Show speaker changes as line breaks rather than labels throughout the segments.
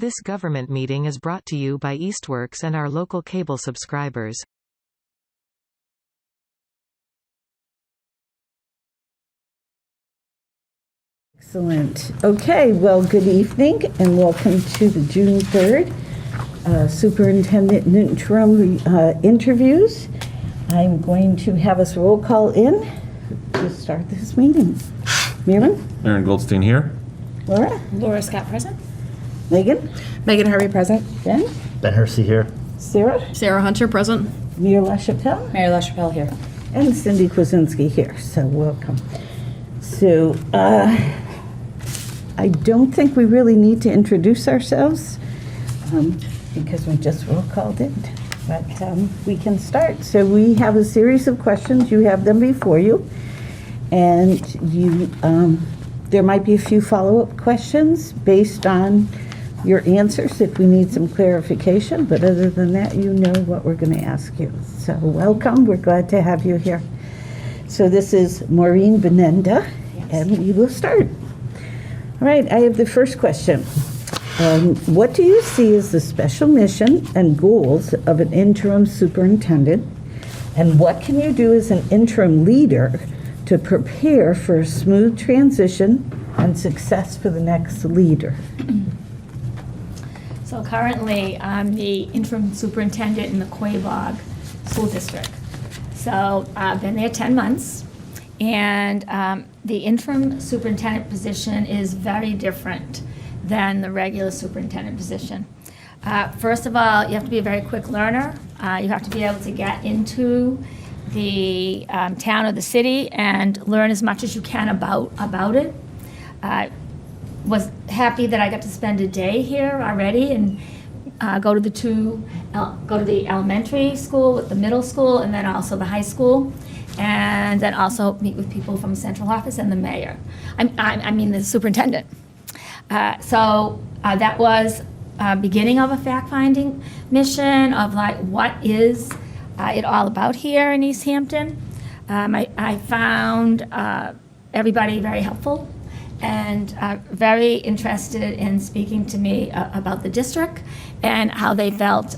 This government meeting is brought to you by Eastworks and our local cable subscribers.
Excellent. Okay, well, good evening and welcome to the June 3rd Superintendent and Interim interviews. I'm going to have us roll call in to start this meeting. Maureen?
Aaron Goldstein here.
Laura?
Laura Scott present.
Megan?
Megan Harvey present.
Ben?
Ben Hersey here.
Sarah?
Sarah Hunter present.
Mayor LaChapelle?
Mayor LaChapelle here.
And Cindy Kwasinski here, so welcome. So, I don't think we really need to introduce ourselves because we just roll called in, but we can start. So we have a series of questions. You have them before you, and there might be a few follow-up questions based on your answers if we need some clarification, but other than that, you know what we're going to ask you. So welcome. We're glad to have you here. So this is Maureen Binienda, and we will start. All right, I have the first question. What do you see as the special mission and goals of an interim superintendent? And what can you do as an interim leader to prepare for a smooth transition and success for the next leader?
So currently, I'm the interim superintendent in the Quabog School District. So I've been there 10 months. And the interim superintendent position is very different than the regular superintendent position. First of all, you have to be a very quick learner. You have to be able to get into the town or the city and learn as much as you can about it. I was happy that I got to spend a day here already and go to the elementary school, with the middle school, and then also the high school. And then also meet with people from central office and the mayor. I mean the superintendent. So that was beginning of a fact-finding mission of like what is it all about here in Easthampton. I found everybody very helpful and very interested in speaking to me about the district and how they felt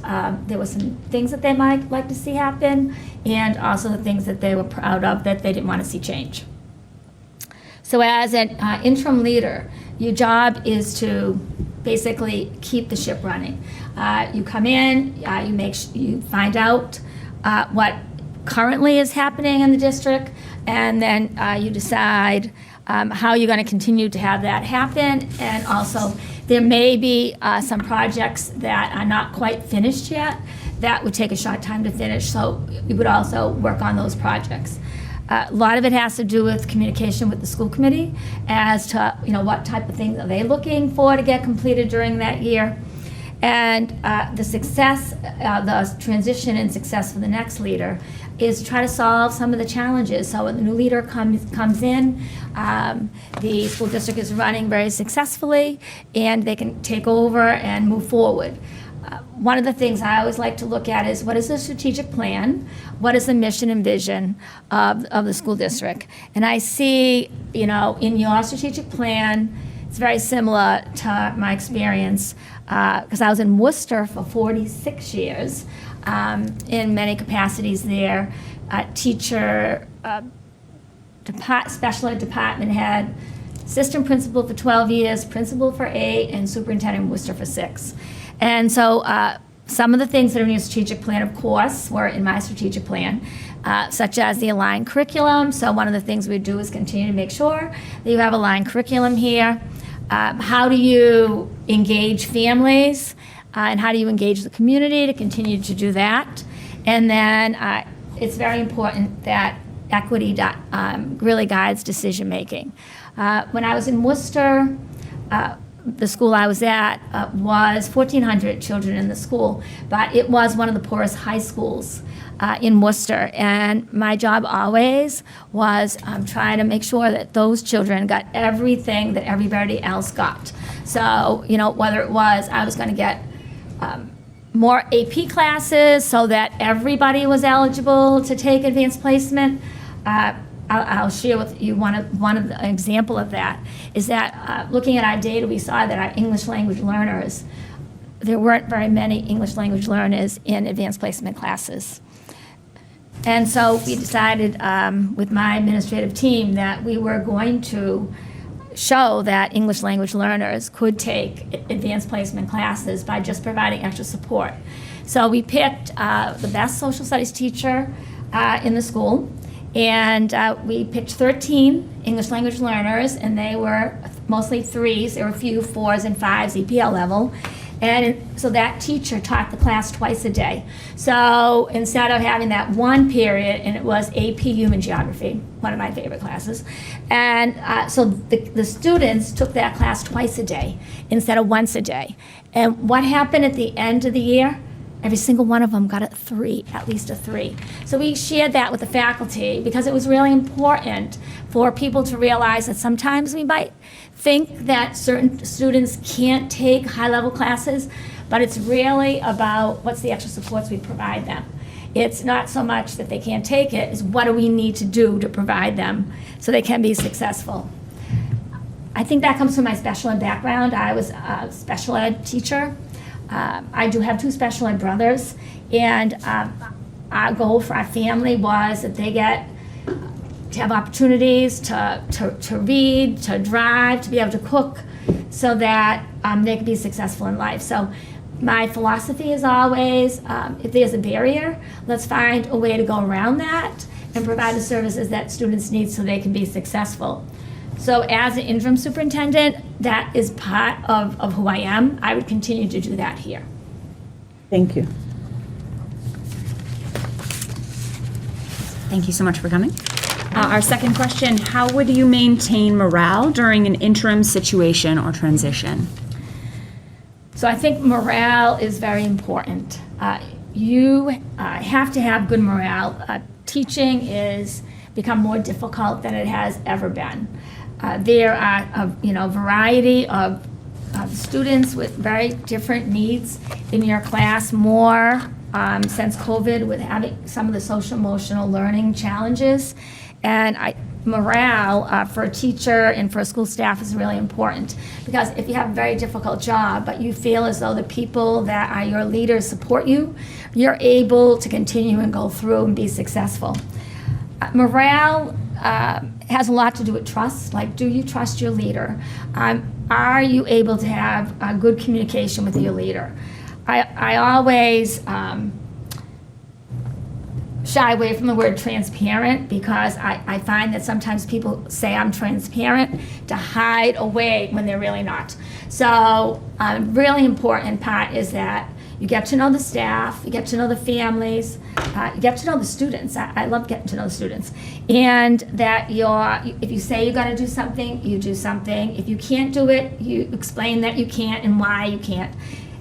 there were some things that they might like to see happen and also the things that they were proud of that they didn't want to see change. So as an interim leader, your job is to basically keep the ship running. You come in, you find out what currently is happening in the district, and then you decide how you're going to continue to have that happen. And also, there may be some projects that are not quite finished yet that would take a short time to finish, so you would also work on those projects. A lot of it has to do with communication with the school committee as to what type of things are they looking for to get completed during that year. And the success, the transition and success for the next leader is to try to solve some of the challenges. So when the new leader comes in, the school district is running very successfully and they can take over and move forward. One of the things I always like to look at is what is the strategic plan? What is the mission and vision of the school district? And I see, in your strategic plan, it's very similar to my experience because I was in Worcester for 46 years in many capacities there. Teacher, special ed department head, assistant principal for 12 years, principal for 8, and superintendent in Worcester for 6. And so some of the things that are in your strategic plan, of course, were in my strategic plan, such as the aligned curriculum. So one of the things we do is continue to make sure that you have aligned curriculum here. How do you engage families and how do you engage the community to continue to do that? And then it's very important that equity really guides decision making. When I was in Worcester, the school I was at was 1,400 children in the school, but it was one of the poorest high schools in Worcester. And my job always was trying to make sure that those children got everything that everybody else got. So, whether it was I was going to get more AP classes so that everybody was eligible to take advanced placement. I'll share with you one of the example of that is that looking at our data, we saw that our English language learners there weren't very many English language learners in advanced placement classes. And so we decided with my administrative team that we were going to show that English language learners could take advanced placement classes by just providing extra support. So we picked the best social studies teacher in the school, and we picked 13 English language learners, and they were mostly threes. There were a few fours and fives, EPL level. And so that teacher taught the class twice a day. So instead of having that one period, and it was AP Human Geography, one of my favorite classes, and so the students took that class twice a day instead of once a day. And what happened at the end of the year? Every single one of them got a 3, at least a 3. So we shared that with the faculty because it was really important for people to realize that sometimes we might think that certain students can't take high-level classes, but it's really about what's the extra supports we provide them. It's not so much that they can't take it, it's what do we need to do to provide them so they can be successful. I think that comes from my special ed background. I was a special ed teacher. I do have 2 special ed brothers, and our goal for our family was that they get to have opportunities to read, to drive, to be able to cook, so that they can be successful in life. So my philosophy is always, if there's a barrier, let's find a way to go around that and provide the services that students need so they can be successful. So as an interim superintendent, that is part of who I am. I would continue to do that here.
Thank you.
Thank you so much for coming. Our second question, how would you maintain morale during an interim situation or transition?
So I think morale is very important. You have to have good morale. Teaching is become more difficult than it has ever been. There are a variety of students with very different needs in your class, more since COVID, with having some of the social emotional learning challenges. And morale for a teacher and for a school staff is really important, because if you have a very difficult job, but you feel as though the people that are your leaders support you, you're able to continue and go through and be successful. Morale has a lot to do with trust. Like, do you trust your leader? Are you able to have good communication with your leader? I always shy away from the word transparent, because I find that sometimes people say I'm transparent to hide away when they're really not. So really important part is that you get to know the staff, you get to know the families, you get to know the students. I love getting to know the students. And that if you say you're gonna do something, you do something. If you can't do it, you explain that you can't and why you can't.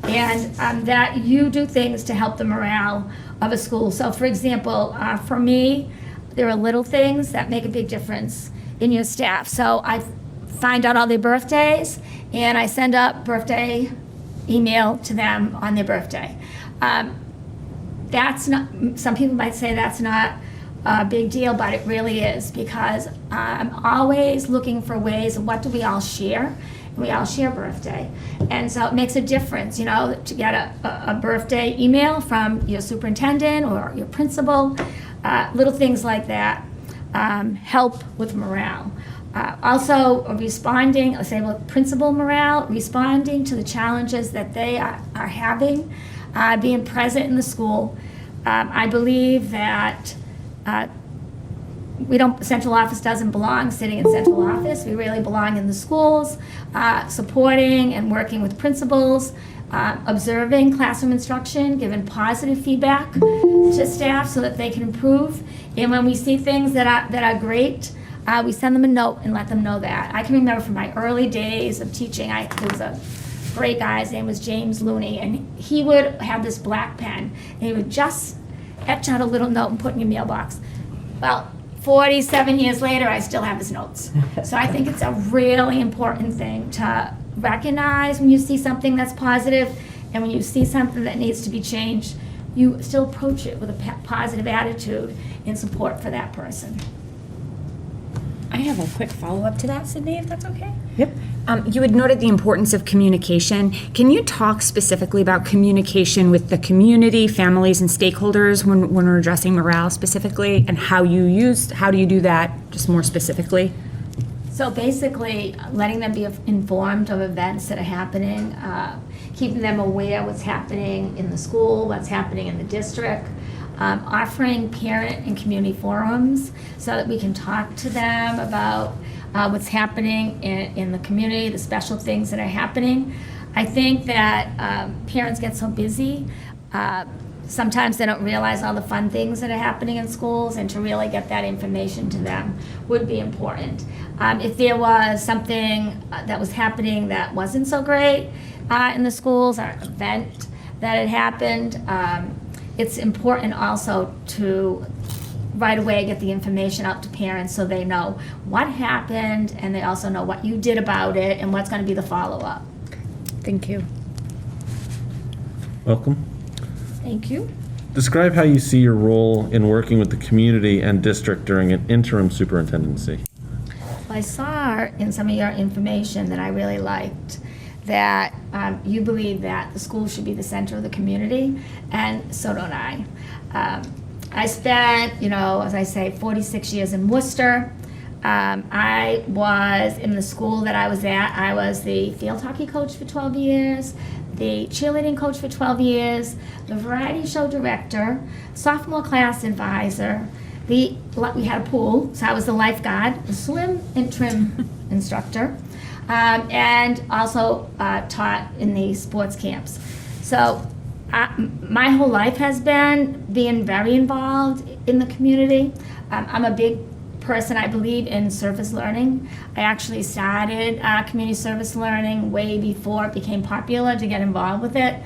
And that you do things to help the morale of a school. So for example, for me, there are little things that make a big difference in your staff. So I find out all their birthdays, and I send up birthday email to them on their birthday. That's not, some people might say that's not a big deal, but it really is, because I'm always looking for ways of what do we all share. We all share birthday. And so it makes a difference, to get a birthday email from your superintendent or your principal. Little things like that help with morale. Also responding, let's say with principal morale, responding to the challenges that they are having, being present in the school. I believe that central office doesn't belong sitting in central office. We really belong in the schools, supporting and working with principals, observing classroom instruction, giving positive feedback to staff so that they can improve. And when we see things that are great, we send them a note and let them know that. I can remember from my early days of teaching, there was a great guy, his name was James Looney, and he would have this black pen, and he would just etch out a little note and put in your mailbox. Well, 47 years later, I still have his notes. So I think it's a really important thing to recognize when you see something that's positive, and when you see something that needs to be changed, you still approach it with a positive attitude and support for that person.
I have a quick follow-up to that, Sydney, if that's okay.
Yep.
You had noted the importance of communication. Can you talk specifically about communication with the community, families, and stakeholders when we're addressing morale specifically, and how do you do that just more specifically?
So basically, letting them be informed of events that are happening, keeping them aware what's happening in the school, what's happening in the district, offering parent and community forums so that we can talk to them about what's happening in the community, the special things that are happening. I think that parents get so busy, sometimes they don't realize all the fun things that are happening in schools, and to really get that information to them would be important. If there was something that was happening that wasn't so great in the schools, or an event that had happened, it's important also to right away get the information out to parents so they know what happened, and they also know what you did about it and what's going to be the follow-up.
Thank you.
Welcome.
Thank you.
Describe how you see your role in working with the community and district during an interim superintendency.
I saw in some of your information that I really liked that you believe that the school should be the center of the community, and so don't I. I spent, as I say, 46 years in Worcester. I was in the school that I was at. I was the field hockey coach for 12 years, the cheerleading coach for 12 years, the variety show director, sophomore class advisor. We had a pool, so I was the lifeguard, the swim interim instructor, and also taught in the sports camps. So my whole life has been being very involved in the community. I'm a big person, I believe in service learning. I actually started community service learning way before it became popular to get involved with it.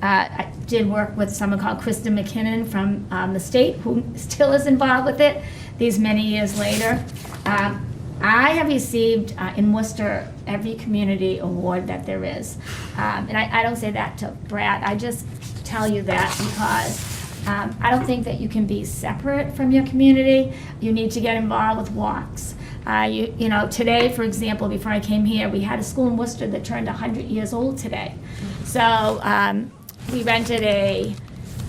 I did work with someone called Kristen McKinnon from the state, who still is involved with it these many years later. I have received in Worcester every community award that there is. And I don't say that to brag, I just tell you that because I don't think that you can be separate from your community. You need to get involved with walks. Today, for example, before I came here, we had a school in Worcester that turned 100 years old today. So we rented a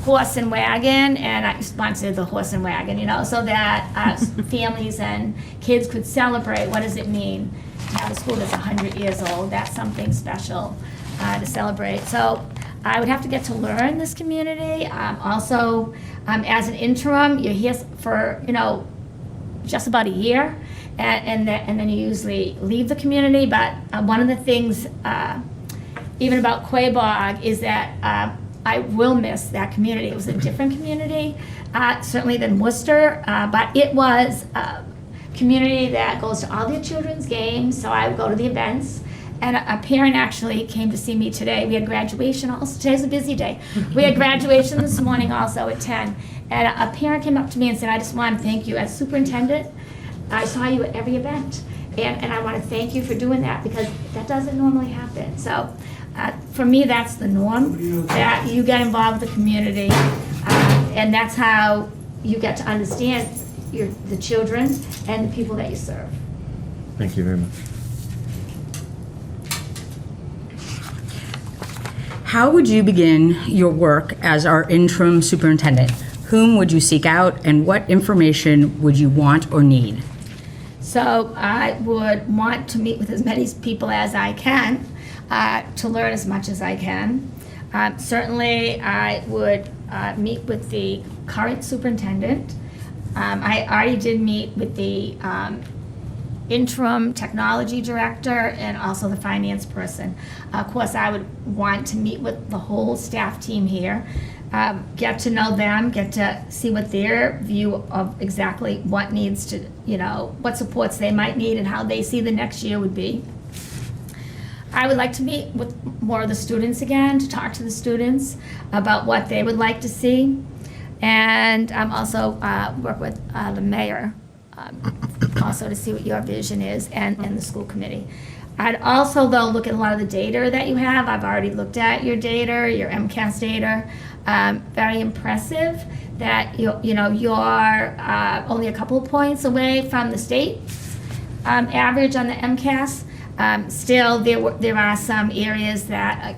horse and wagon, and I sponsored the horse and wagon, so that families and kids could celebrate. What does it mean to have a school that's 100 years old? That's something special to celebrate. So I would have to get to learn this community. Also, as an interim, you're here for, just about a year, and then you usually leave the community. But one of the things, even about Quabog, is that I will miss that community. It was a different community, certainly than Worcester, but it was a community that goes to all their children's games, so I would go to the events. And a parent actually came to see me today. We had graduation also. Today's a busy day. We had graduation this morning also at 10. And a parent came up to me and said, I just want to thank you. As superintendent, I saw you at every event. And I want to thank you for doing that, because that doesn't normally happen. So for me, that's the norm, that you get involved with the community. And that's how you get to understand the children and the people that you serve.
Thank you very much.
How would you begin your work as our interim superintendent? Whom would you seek out, and what information would you want or need?
So I would want to meet with as many people as I can, to learn as much as I can. Certainly, I would meet with the current superintendent. I already did meet with the interim technology director and also the finance person. Of course, I would want to meet with the whole staff team here, get to know them, get to see what their view of exactly what needs to, what supports they might need and how they see the next year would be. I would like to meet with more of the students again, to talk to the students about what they would like to see, and also work with the mayor also to see what your vision is, and the school committee. I'd also, though, look at a lot of the data that you have. I've already looked at your data, your MCAS data. Very impressive that you're only a couple of points away from the state. average on the MCAS. Still, there are some areas that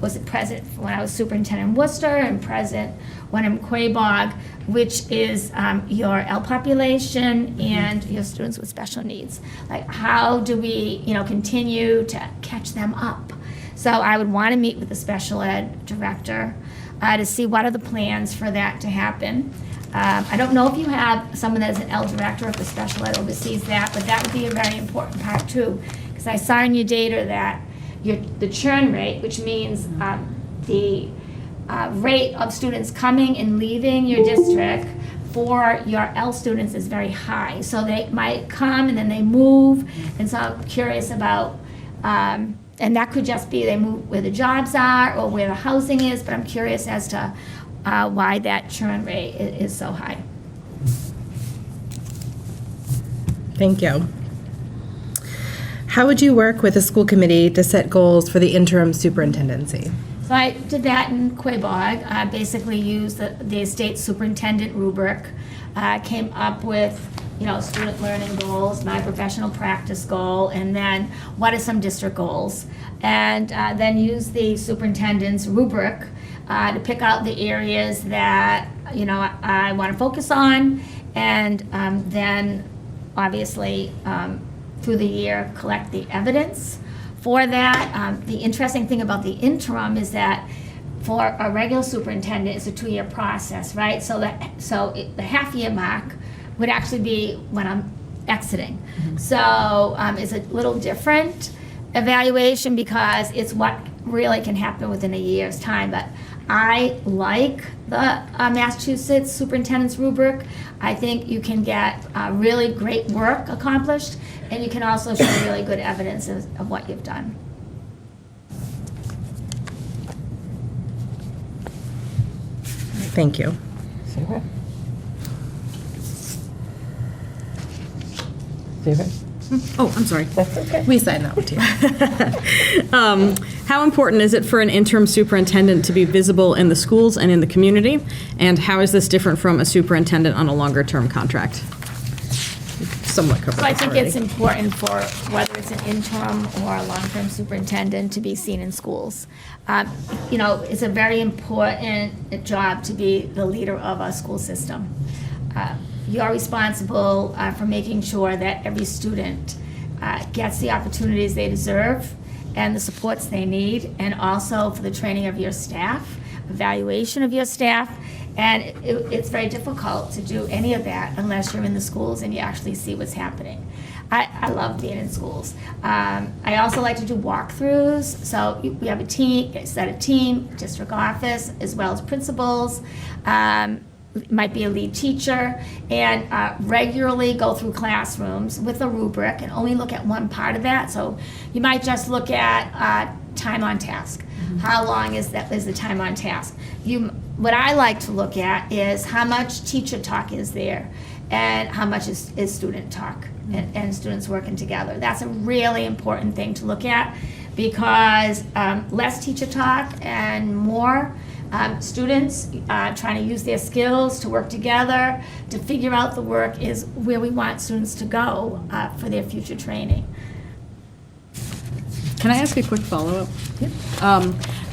was present when I was superintendent in Worcester and present when I'm Quabog, which is your L population and your students with special needs. Like, how do we, continue to catch them up? So I would want to meet with the special ed director to see what are the plans for that to happen. I don't know if you have someone that is an L director, if the special ed oversees that, but that would be a very important part too. Because I saw in your data that the churn rate, which means the rate of students coming and leaving your district for your L students is very high. So they might come and then they move, and so I'm curious about, and that could just be they move where the jobs are or where the housing is, but I'm curious as to why that churn rate is so high.
Thank you. How would you work with a school committee to set goals for the interim superintendency?
So I did that in Quabog. I basically used the state superintendent rubric, came up with, student learning goals, my professional practice goal, and then what are some district goals. And then use the superintendent's rubric to pick out the areas that, I want to focus on, and then obviously through the year collect the evidence for that. The interesting thing about the interim is that for a regular superintendent, it's a 2-year process, right? So the half-year mark would actually be when I'm exiting. So it's a little different evaluation because it's what really can happen within a year's time. But I like the Massachusetts superintendent's rubric. I think you can get really great work accomplished, and you can also show really good evidence of what you've done.
Thank you.
Sarah? Sarah?
Oh, I'm sorry.
That's okay.
We signed that one too.
How important is it for an interim superintendent to be visible in the schools and in the community? And how is this different from a superintendent on a longer-term contract? Somewhat covered
So I
this
think
already.
it's important for whether it's an interim or a long-term superintendent to be seen in schools. It's a very important job to be the leader of a school system. You're responsible for making sure that every student gets the opportunities they deserve and the supports they need, and also for the training of your staff, evaluation of your staff. And it's very difficult to do any of that unless you're in the schools and you actually see what's happening. I love being in schools. I also like to do walkthroughs. So we have a team, district office, as well as principals. Might be a lead teacher, and regularly go through classrooms with a rubric and only look at one part of that. So you might just look at time on task. How long is the time on task? What I like to look at is how much teacher talk is there and how much is student talk and students working together. That's a really important thing to look at, because less teacher talk and more students trying to use their skills to work together to figure out the work is where we want students to go for their future training.
Can I ask a quick follow-up?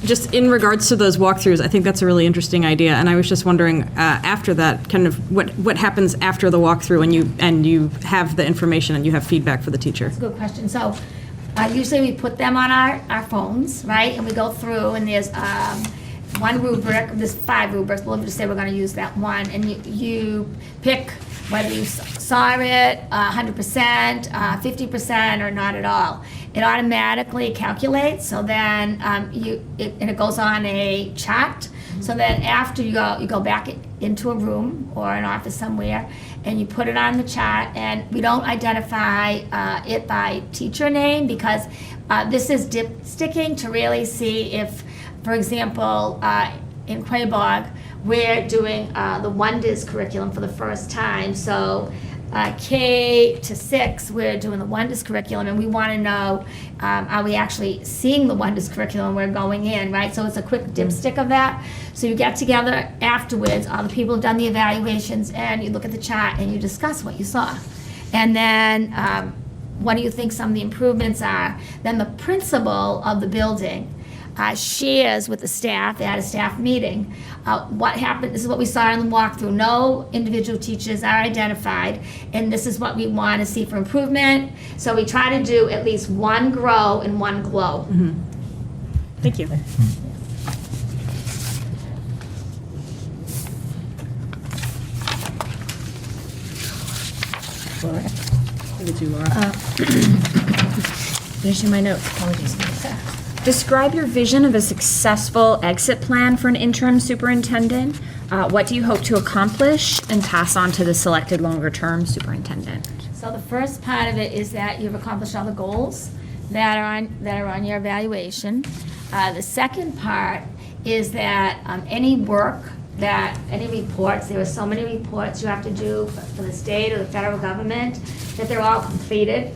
Just in regards to those walkthroughs, I think that's a really interesting idea, and I was just wondering, after that, kind of what happens after the walkthrough and you have the information and you have feedback for the teacher?
That's a good question. So usually we put them on our phones, right, and we go through, and there's one rubric, there's 5 rubrics, we'll just say we're going to use that one, and you pick whether you saw it 100%, 50%, or not at all. It automatically calculates, so then it goes on a chart. So then after you go back into a room or an office somewhere, and you put it on the chart, and we don't identify it by teacher name, because this is dipsticking to really see if, for example, in Quabog, we're doing the Wonders curriculum for the first time. So K to 6, we're doing the Wonders curriculum, and we want to know, are we actually seeing the Wonders curriculum we're going in, right? So it's a quick dipstick of that. So you get together afterwards, all the people who've done the evaluations, and you look at the chart and you discuss what you saw. And then what do you think some of the improvements are? Then the principal of the building shares with the staff at a staff meeting what happened. This is what we saw in the walkthrough. No individual teachers are identified, and this is what we want to see for improvement. So we try to do at least one grow and one glow.
Thank you.
Laura.
Give it to you, Laura.
Finishing my notes. Apologies.
Describe your vision of a successful exit plan for an interim superintendent. What do you hope to accomplish and pass on to the selected longer-term superintendent?
So the first part of it is that you've accomplished all the goals that are on your evaluation. The second part is that any reports, there are so many reports you have to do for the state or the federal government, that they're all completed,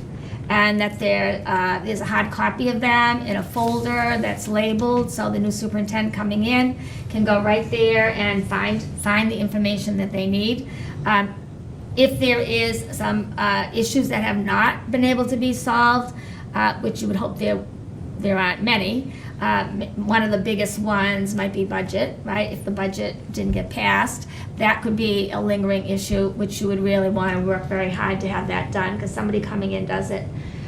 and that there's a hard copy of them in a folder that's labeled, so the new superintendent coming in can go right there and find the information that they need. If there is some issues that have not been able to be solved, which you would hope there aren't many, one of the biggest ones might be budget, right? If the budget didn't get passed, that could be a lingering issue, which you would really want to work very hard to have that done, because somebody coming in doesn't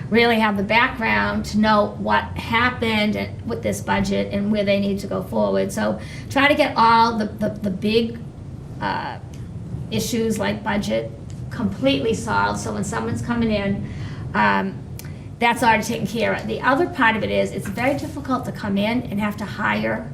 really have the background to know what happened with this budget and where they need to go forward. So try to get all the big issues like budget completely solved, so when someone's coming in, that's already taken care of. The other part of it is it's very difficult to come in and have to hire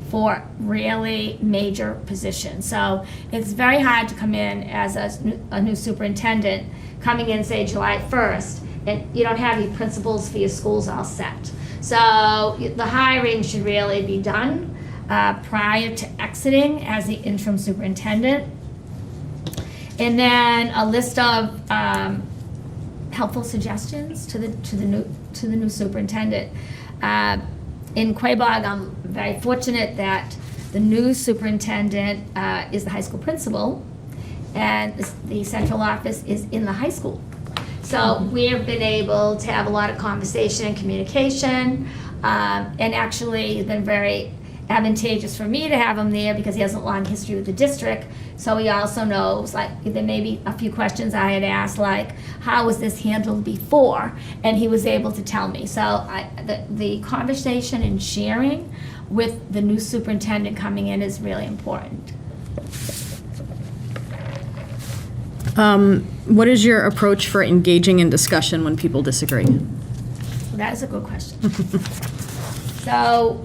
for really major positions. So it's very hard to come in as a new superintendent, coming in, say, July 1st, and you don't have your principals for your schools all set. So the hiring should really be done prior to exiting as the interim superintendent. And then a list of helpful suggestions to the new superintendent. In Quabog, I'm very fortunate that the new superintendent is the high school principal, and the central office is in the high school. So we have been able to have a lot of conversation and communication, and actually it's been very advantageous for me to have him there because he has a long history with the district. So he also knows, like, there may be a few questions I had asked, like, how was this handled before? And he was able to tell me. So the conversation and sharing with the new superintendent coming in is really important.
What is your approach for engaging in discussion when people disagree?
That is a good question. So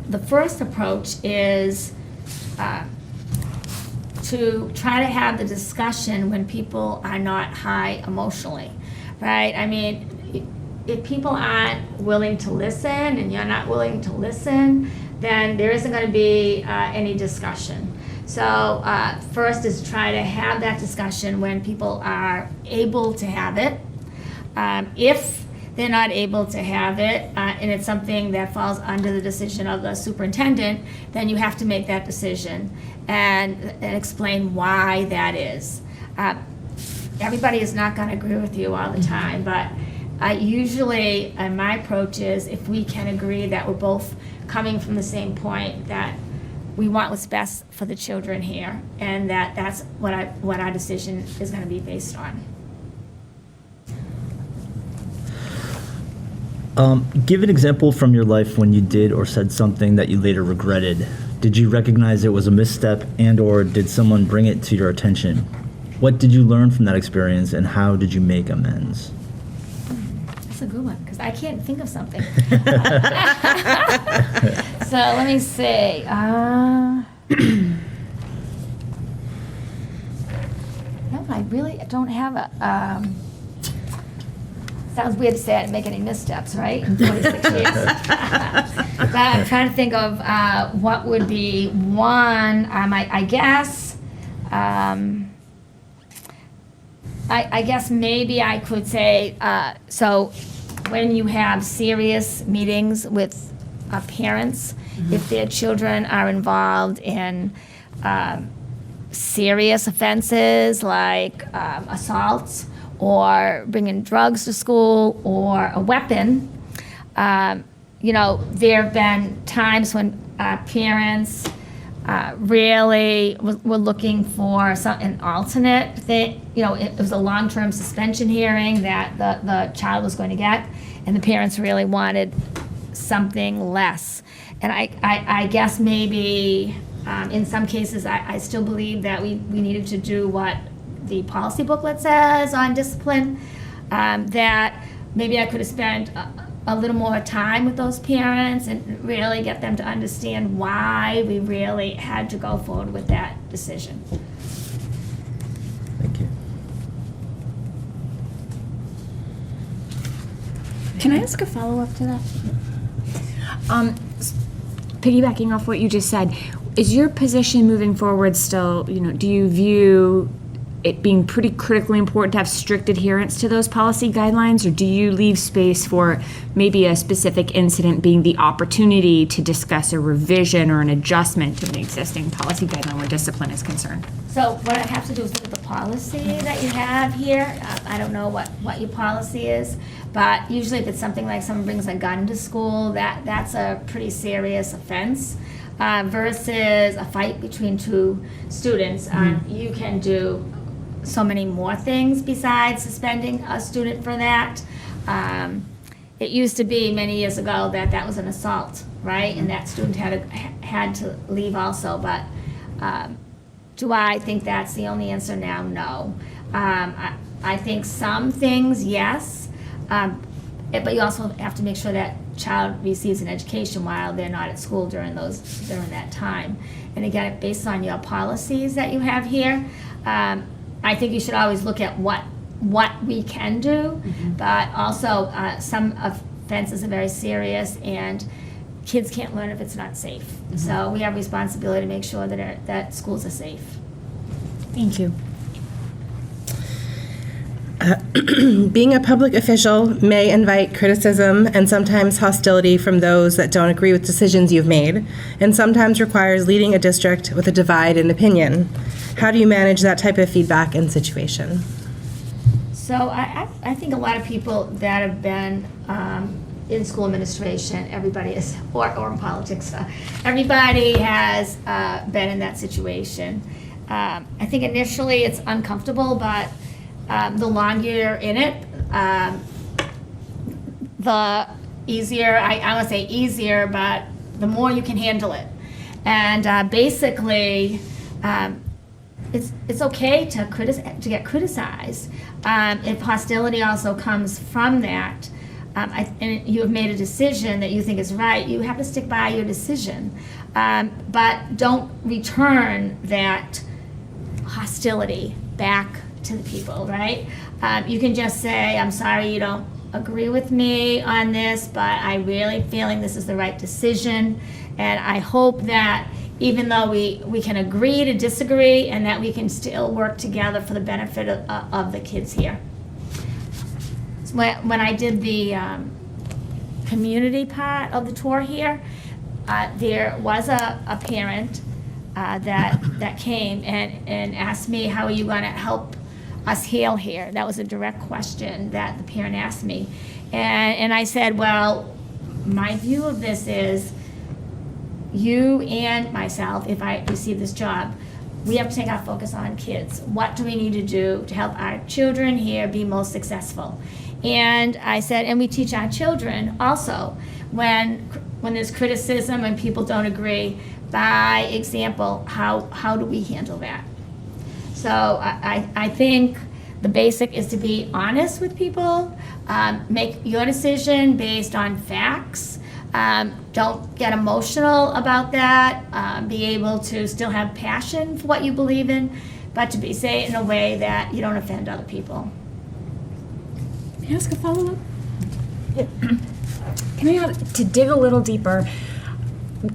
the first approach is to try to have the discussion when people are not high emotionally, right? I mean, if people aren't willing to listen and you're not willing to listen, then there isn't going to be any discussion. So first is try to have that discussion when people are able to have it. If they're not able to have it, and it's something that falls under the decision of the superintendent, then you have to make that decision and explain why that is. Everybody is not going to agree with you all the time, but usually my approach is, if we can agree that we're both coming from the same point, that we want what's best for the children here, and that's what our decision is going to be based on.
Give an example from your life when you did or said something that you later regretted. Did you recognize it was a misstep, and/or did someone bring it to your attention? What did you learn from that experience, and how did you make amends?
That's a good one, because I can't think of something. So let me see. No, I really don't have a. Sounds weird to say I didn't make any missteps, right? In 46 years. But I'm trying to think of what would be one. I guess. I guess maybe I could say, so when you have serious meetings with parents, if their children are involved in serious offenses like assaults or bringing drugs to school or a weapon, there have been times when parents really were looking for an alternate thing. It was a long-term suspension hearing that the child was going to get, and the parents really wanted something less. And I guess maybe in some cases I still believe that we needed to do what the policy booklet says on discipline, that maybe I could have spent a little more time with those parents and really get them to understand why we really had to go forward with that decision.
Thank you.
Can I ask a follow-up to that? Piggybacking off what you just said, is your position moving forward still, do you view it being pretty critically important to have strict adherence to those policy guidelines, or do you leave space for maybe a specific incident being the opportunity to discuss a revision or an adjustment to an existing policy guideline where discipline is concerned?
So what I have to do is look at the policy that you have here. I don't know what your policy is, but usually if it's something like someone brings a gun to school, that's a pretty serious offense. Versus a fight between two students, you can do so many more things besides suspending a student for that. It used to be many years ago that was an assault, right? And that student had to leave also, but do I think that's the only answer now? No. I think some things, yes, but you also have to make sure that child receives an education while they're not at school during that time. And again, based on your policies that you have here, I think you should always look at what we can do, but also some offenses are very serious and kids can't learn if it's not safe. So we have responsibility to make sure that schools are safe.
Thank you.
Being a public official may invite criticism and sometimes hostility from those that don't agree with decisions you've made, and sometimes requires leading a district with a divide in opinion. How do you manage that type of feedback and situation?
So I think a lot of people that have been in school administration, everybody is, or in politics, everybody has been in that situation. I think initially it's uncomfortable, but the longer you're in it, the easier, I would say easier, but the more you can handle it. And basically, it's okay to get criticized. If hostility also comes from that, and you have made a decision that you think is right, you have to stick by your decision. But don't return that hostility back to the people, right? You can just say, I'm sorry you don't agree with me on this, but I'm really feeling this is the right decision. And I hope that even though we can agree to disagree, and that we can still work together for the benefit of the kids here. So when I did the community part of the tour here, there was a parent that came and asked me, how are you going to help us heal here? That was a direct question that the parent asked me. And I said, well, my view of this is, you and myself, if I receive this job, we have to take our focus on kids. What do we need to do to help our children here be most successful? And I said, and we teach our children also, when there's criticism and people don't agree, by example, how do we handle that? So I think the basic is to be honest with people, make your decision based on facts. Don't get emotional about that. Be able to still have passion for what you believe in, but to say it in a way that you don't offend other people.
Can I ask a follow-up? To dig a little deeper,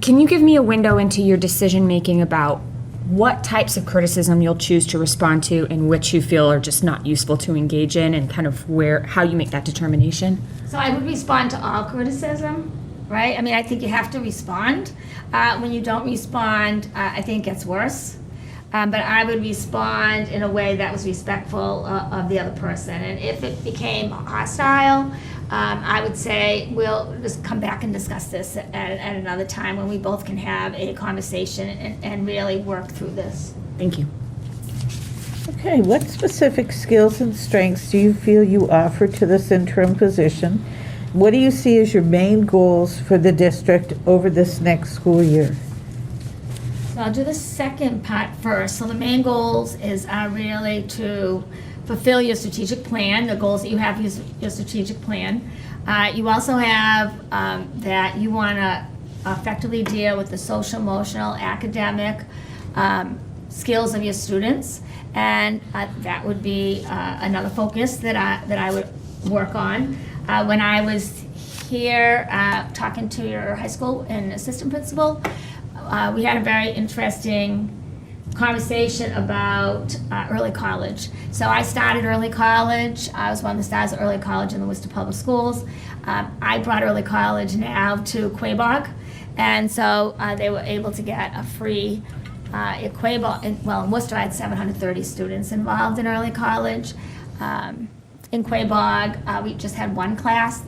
can you give me a window into your decision-making about what types of criticism you'll choose to respond to and which you feel are just not useful to engage in, and kind of how you make that determination?
So I would respond to all criticism, right? I mean, I think you have to respond. When you don't respond, I think it gets worse. but I would respond in a way that was respectful of the other person. And if it became hostile, I would say, we'll just come back and discuss this at another time when we both can have a conversation and really work through this.
Thank you.
Okay, what specific skills and strengths do you feel you offer to this interim position? What do you see as your main goals for the district over this next school year?
So I'll do the second part first. So the main goals is really to fulfill your strategic plan, the goals that you have for your strategic plan. You also have that you want to effectively deal with the social, emotional, academic skills of your students, and that would be another focus that I would work on. When I was here talking to your high school and assistant principal, we had a very interesting conversation about early college. So I started early college. I was one of the stars of early college in the Worcester Public Schools. I brought early college now to Quabog, and so they were able to get a free at Quabog. In Worcester, I had 730 students involved in early college. In Quabog, we just had one class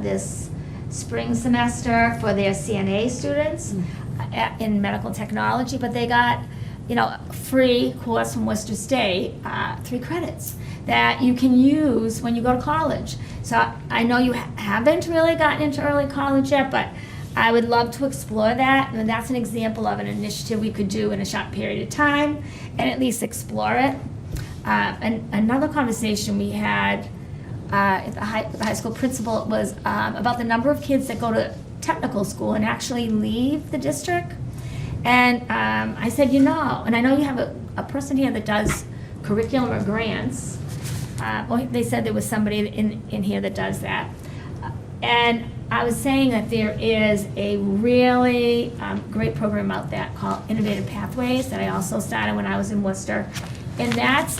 this spring semester for their CNA students in medical technology, but they got, a free course from Worcester State, 3 credits that you can use when you go to college. So I know you haven't really gotten into early college yet, but I would love to explore that, and that's an example of an initiative we could do in a short period of time and at least explore it. And another conversation we had at the high school principal was about the number of kids that go to technical school and actually leave the district. And I said, and I know you have a person here that does curriculum or grants. They said there was somebody in here that does that. And I was saying that there is a really great program out there called Innovative Pathways that I also started when I was in Worcester. And that's,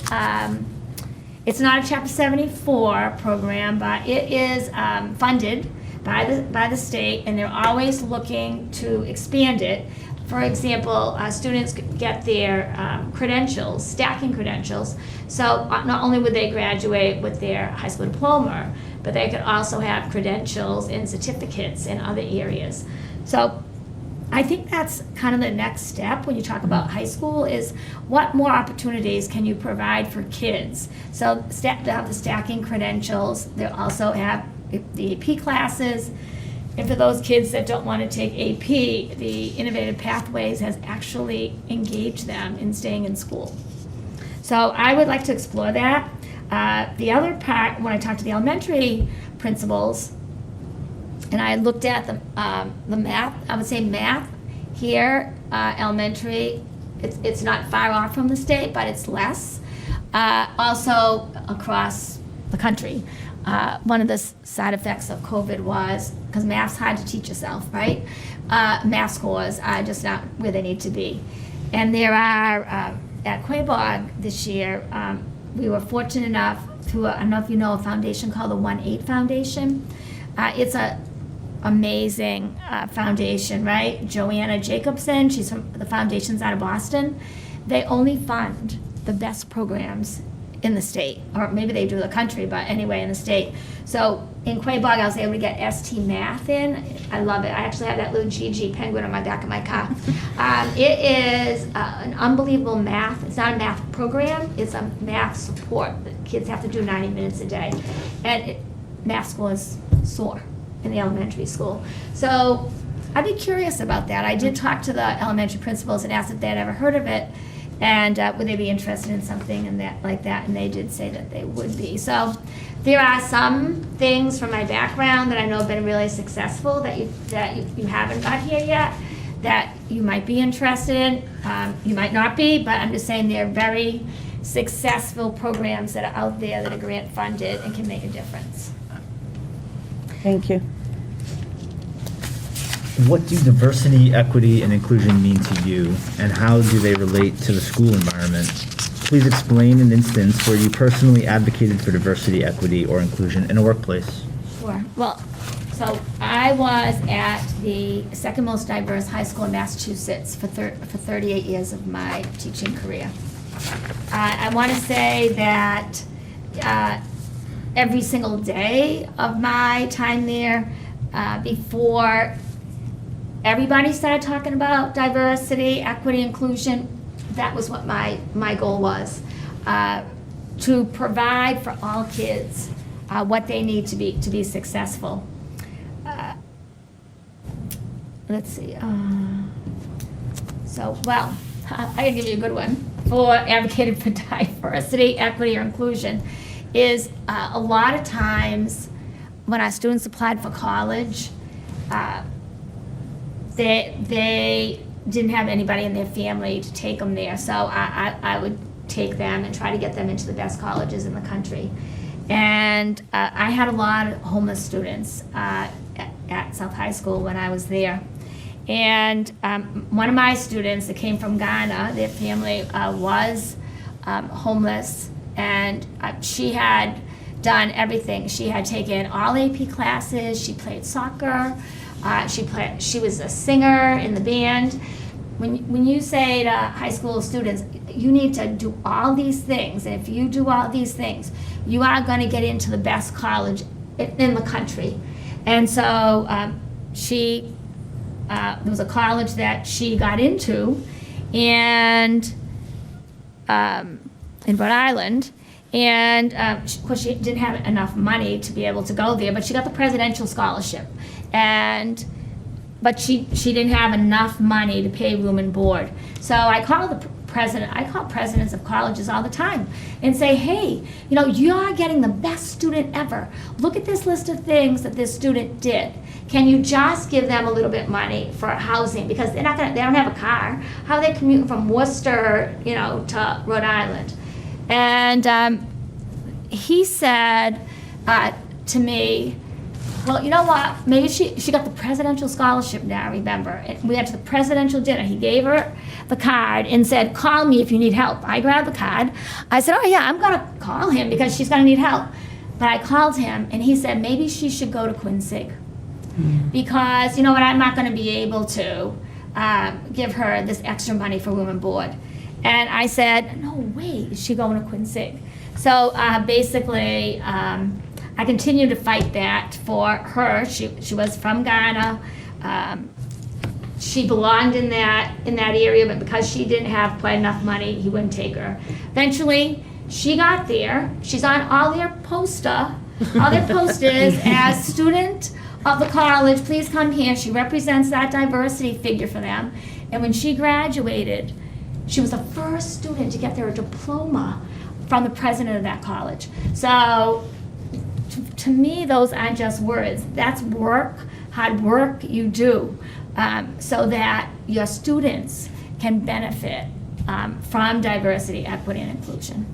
it's not a Chapter 74 program, but it is funded by the state, and they're always looking to expand it. For example, students get their credentials, stacking credentials. So not only would they graduate with their high school diploma, but they could also have credentials and certificates in other areas. So I think that's kind of the next step when you talk about high school is what more opportunities can you provide for kids? So they have the stacking credentials. They also have the AP classes. And for those kids that don't want to take AP, the Innovative Pathways has actually engaged them in staying in school. So I would like to explore that. The other part, when I talked to the elementary principals, and I looked at the math, I would say math here, elementary, it's not far off from the state, but it's less. Also across the country. One of the side effects of COVID was, because math's hard to teach yourself, right? Math scores are just not where they need to be. And there are, at Quabog this year, we were fortunate enough through, I don't know if you know, a foundation called the 1-8 Foundation. It's a amazing foundation, right? Joanna Jacobson, she's from the foundation's out of Boston. They only fund the best programs in the state, or maybe they do the country, but anyway, in the state. So in Quabog, I was able to get ST Math in. I love it. I actually have that little GG penguin on my back of my car. It is an unbelievable math. It's not a math program. It's a math support. The kids have to do 90 minutes a day. And math scores soar in the elementary school. So I'd be curious about that. I did talk to the elementary principals and asked if they'd ever heard of it. And would they be interested in something like that? And they did say that they would be. So there are some things from my background that I know have been really successful that you haven't got here yet that you might be interested in. You might not be, but I'm just saying they're very successful programs that are out there that are grant funded and can make a difference.
Thank you.
What do diversity, equity, and inclusion mean to you, and how do they relate to the school environment? Please explain an instance where you personally advocated for diversity, equity, or inclusion in a workplace.
Sure. Well, So I was at the second most diverse high school in Massachusetts for 38 years of my teaching career. I want to say that every single day of my time there, before everybody started talking about diversity, equity, inclusion, that was what my goal was, to provide for all kids what they need to be successful. Let's see. Well, I can give you a good one. For advocating for diversity, equity, or inclusion is a lot of times when our students applied for college, they didn't have anybody in their family to take them there. So I would take them and try to get them into the best colleges in the country. And I had a lot of homeless students at South High School when I was there. And one of my students that came from Ghana, their family was homeless, and she had done everything. She had taken all AP classes, she played soccer, she was a singer in the band. When you say to high school students, you need to do all these things, and if you do all these things, you are going to get into the best college in the country. And so there was a college that she got into, and in Rhode Island, and of course she didn't have enough money to be able to go there, but she got the presidential scholarship, but she didn't have enough money to pay room and board. So I called presidents of colleges all the time and say, hey, you're getting the best student ever. Look at this list of things that this student did. Can you just give them a little bit money for housing? Because they don't have a car. How are they commuting from Worcester, to Rhode Island? And he said to me, well, you know what? Maybe she got the presidential scholarship now, I remember. And we went to the presidential dinner. He gave her the card and said, call me if you need help. I grabbed the card. I said, oh yeah, I'm gonna call him because she's gonna need help. But I called him and he said, maybe she should go to Quincy. Because, you know what, I'm not gonna be able to give her this extra money for room and board. And I said, no way, is she going to Quincy? So basically, I continued to fight that for her. She was from Ghana. She belonged in that area, but because she didn't have quite enough money, he wouldn't take her. Eventually, she got there. She's on all their posters as student of the college. Please come here. She represents that diversity figure for them. And when she graduated, she was the first student to get their diploma from the president of that college. So to me, those aren't just words. That's work, hard work you do, so that your students can benefit from diversity, equity, and inclusion.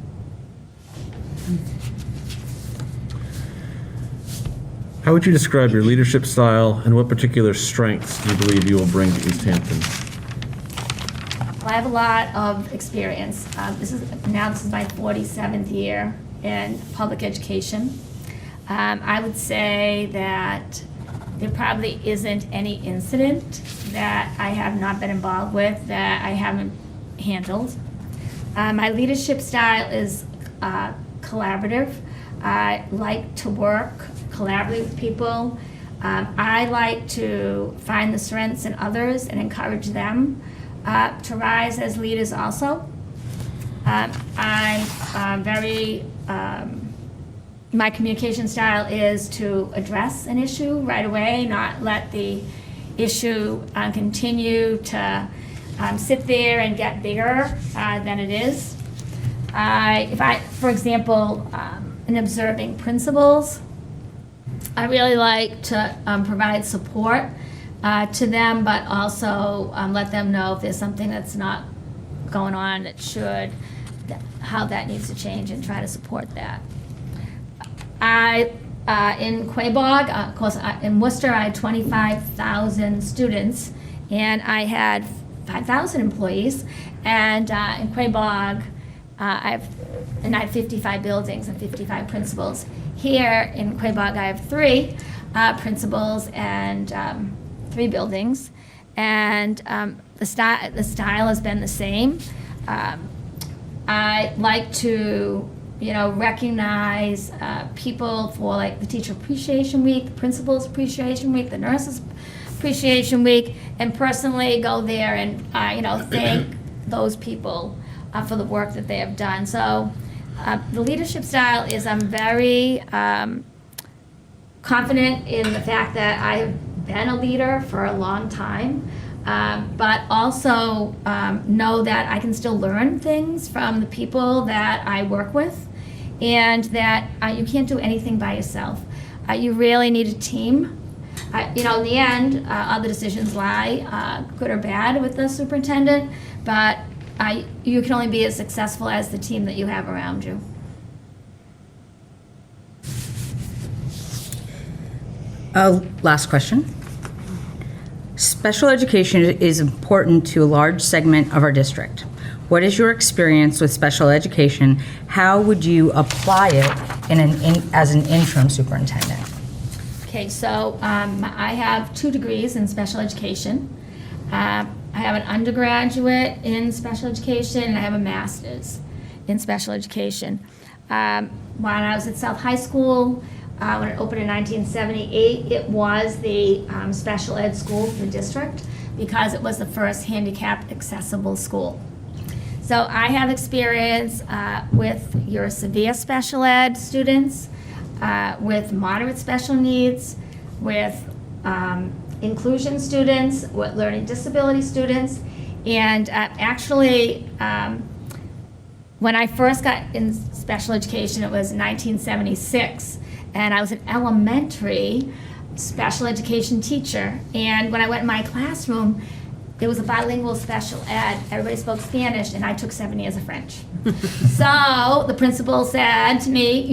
How would you describe your leadership style, and what particular strengths do you believe you will bring to Easthampton?
Well, I have a lot of experience. This is my 47th year in public education. I would say that there probably isn't any incident that I have not been involved with that I haven't handled. My leadership style is collaborative. I like to work collaboratively with people. I like to find the strengths in others and encourage them to rise as leaders also. I'm very my communication style is to address an issue right away, not let the issue continue to sit there and get bigger than it is. For example, in observing principals, I really like to provide support to them, but also let them know if there's something that's not going on that how that needs to change, and try to support that. In Quabog, of course, in Worcester, I had 25,000 students, and I had 5,000 employees. And in Quabog, I had 55 buildings and 55 principals. Here in Quabog, I have 3. principals and 3 buildings. And the style has been the same. I like to, recognize people for like the Teacher Appreciation Week, the Principals Appreciation Week, the Nurses Appreciation Week, and personally go there and, thank those people for the work that they have done. So the leadership style is I'm very confident in the fact that I have been a leader for a long time. But also know that I can still learn things from the people that I work with, and that you can't do anything by yourself. You really need a team. In the end, other decisions lie, good or bad, with the superintendent, but you can only be as successful as the team that you have around you.
Last question. Special education is important to a large segment of our district. What is your experience with special education? How would you apply it as an interim superintendent?
Okay, so I have 2 degrees in special education. I have an undergraduate in special education, and I have a master's in special education. When I was at South High School, when it opened in 1978, it was the special ed school for the district because it was the first handicapped accessible school. So I have experience with your severe special ed students, with moderate special needs, with inclusion students, with learning disability students, and actually when I first got in special education, it was 1976. And I was an elementary special education teacher. And when I went in my classroom, there was a bilingual special ed. Everybody spoke Spanish, and I took 7 years of French. So the principal said to me,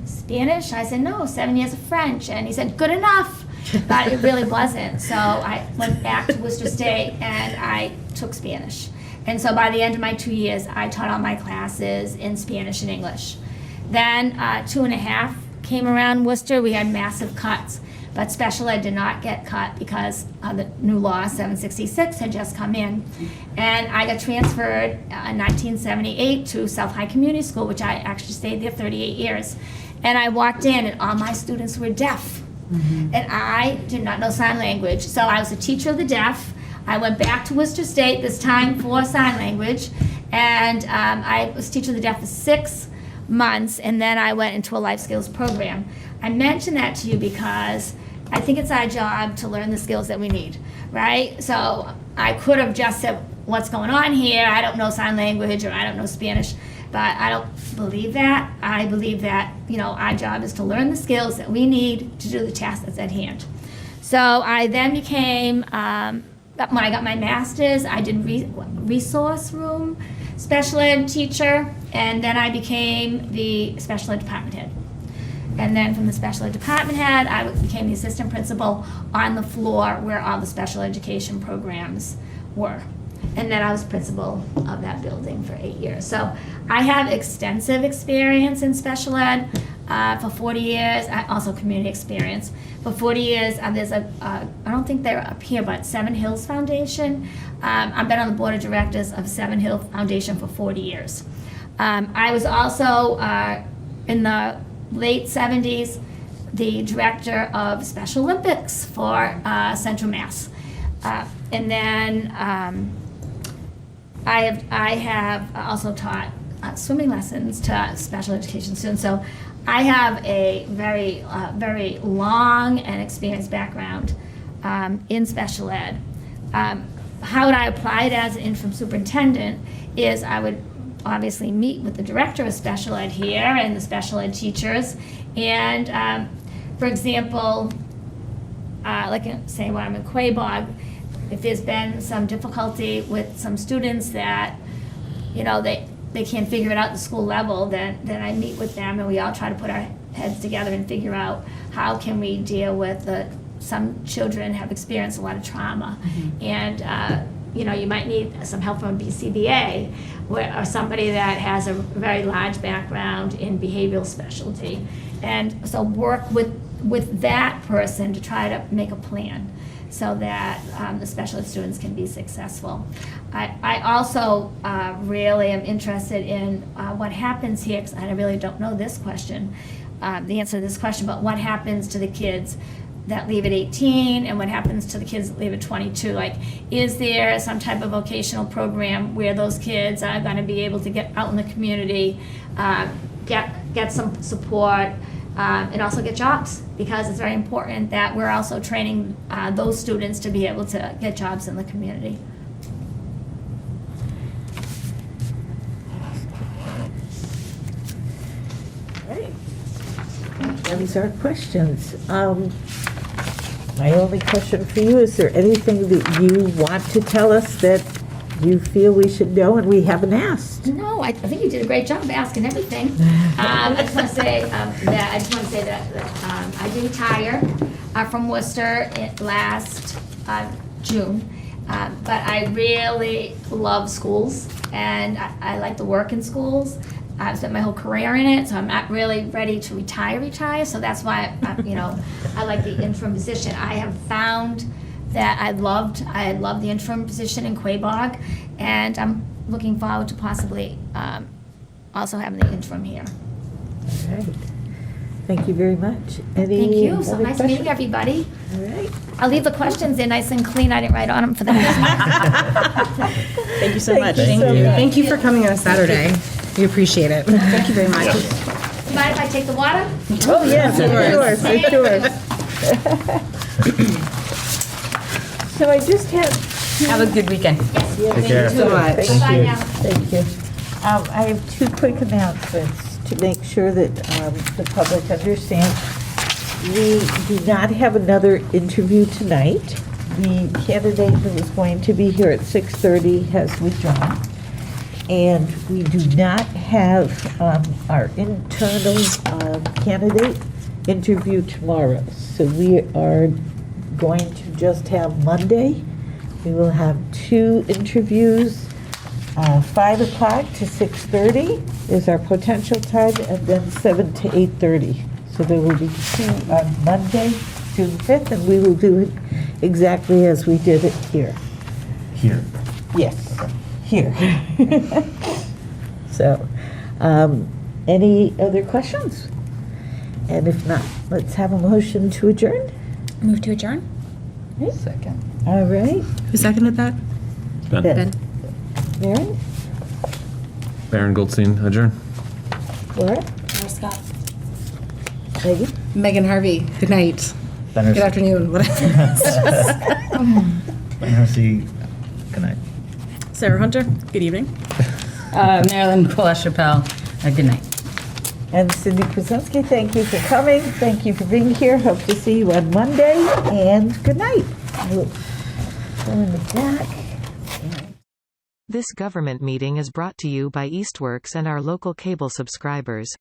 Spanish? I said, no, 7 years of French. And he said, good enough. But it really wasn't. So I went back to Worcester State, and I took Spanish. And so by the end of my 2 years, I taught all my classes in Spanish and English. Then 2.5 came around Worcester. We had massive cuts, but special ed did not get cut because the new law 766 had just come in. And I got transferred in 1978 to South High Community School, which I actually stayed there 38 years. And I walked in, and all my students were deaf. And I did not know sign language. So I was a teacher of the deaf. I went back to Worcester State, this time for sign language. And I was teacher of the deaf for 6 months, and then I went into a life skills program. I mention that to you because I think it's our job to learn the skills that we need, right? So I could have just said, what's going on here? I don't know sign language, or I don't know Spanish, but I don't believe that. I believe that, our job is to learn the skills that we need to do the task that's at hand. So I then became, when I got my master's, I did resource room special ed teacher, and then I became the special ed department head. And then from the special ed department head, I became the assistant principal on the floor where all the special education programs were. And then I was principal of that building for 8 years. So I have extensive experience in special ed for 40 years, also community experience. For 40 years, there's I don't think they're up here, but Seven Hills Foundation. I've been on the board of directors of Seven Hills Foundation for 40 years. I was also, in the late 70s, the director of Special Olympics for Central Mass. And then I have also taught swimming lessons to special education students. So I have a very long and experienced background in special ed. How would I apply it as an interim superintendent is I would obviously meet with the director of special ed here and the special ed teachers. And for example, like say when I'm in Quabog, if there's been some difficulty with some students that, they can't figure it out at the school level, then I meet with them and we all try to put our heads together and figure out how can we deal with some children have experienced a lot of trauma. And you might need some help from a BCBA or somebody that has a very large background in behavioral specialty. And so work with that person to try to make a plan so that the special ed students can be successful. I also really am interested in what happens here, because I really don't know this question, the answer to this question, but what happens to the kids that leave at 18 and what happens to the kids that leave at 22? Like, is there some type of vocational program where those kids are going to be able to get out in the community, get some support, and also get jobs? Because it's very important that we're also training those students to be able to get jobs in the community.
These are questions. My only question for you, is there anything that you want to tell us that you feel we should know and we haven't asked?
No, I think you did a great job asking everything. I just want to say that I did retire from Worcester last June, but I really love schools and I like to work in schools. I've spent my whole career in it, so I'm not really ready to retire. So that's why I like the interim position. I have found that I loved the interim position in Quabog, and I'm looking forward to possibly also having the interim here.
All right. Thank you very much.
Thank you. So
other
nice
questions?
meeting everybody.
All right.
I'll leave the questions in nice and clean. I didn't write on them for them.
Thank you so much.
Thank you.
Thank you for coming on a Saturday. We appreciate it. Thank you very much.
Do you mind if I take the water?
Oh, yes, of course. So I just had
Have a good weekend.
Take
care.
so much.
Bye now.
Thank you. I have two quick announcements to make sure that the public understands. We do not have another interview tonight. The candidate who was going to be here at 6:30 has withdrawn. And we do not have our internal candidate interview tomorrow. So we are going to just have Monday. We will have 2 interviews, 5 o'clock to 6:30 is our potential time, and then 7 to 8:30. So there will be 2 on Monday, June 5th, and we will do it exactly as we did it here.
Here.
Yes, here. So, any other questions? And if not, let's have a motion to adjourn.
Move to adjourn?
Second.
All right.
Who seconded that?
Ben.
Maren?
Baron Goldstein, adjourn.
Laura?
Scott.
Megan?
Megan Harvey. Good night. Good afternoon. Whatever.
Hersey, good night.
Sarah Hunter, good evening.
Marilyn LaChapelle, good night.
And Cindy Krasinski, thank you for coming. Thank you for being here. Hope to see you on Monday, and good night. We'll go in the back.
This government meeting is brought to you by Eastworks and our local cable subscribers.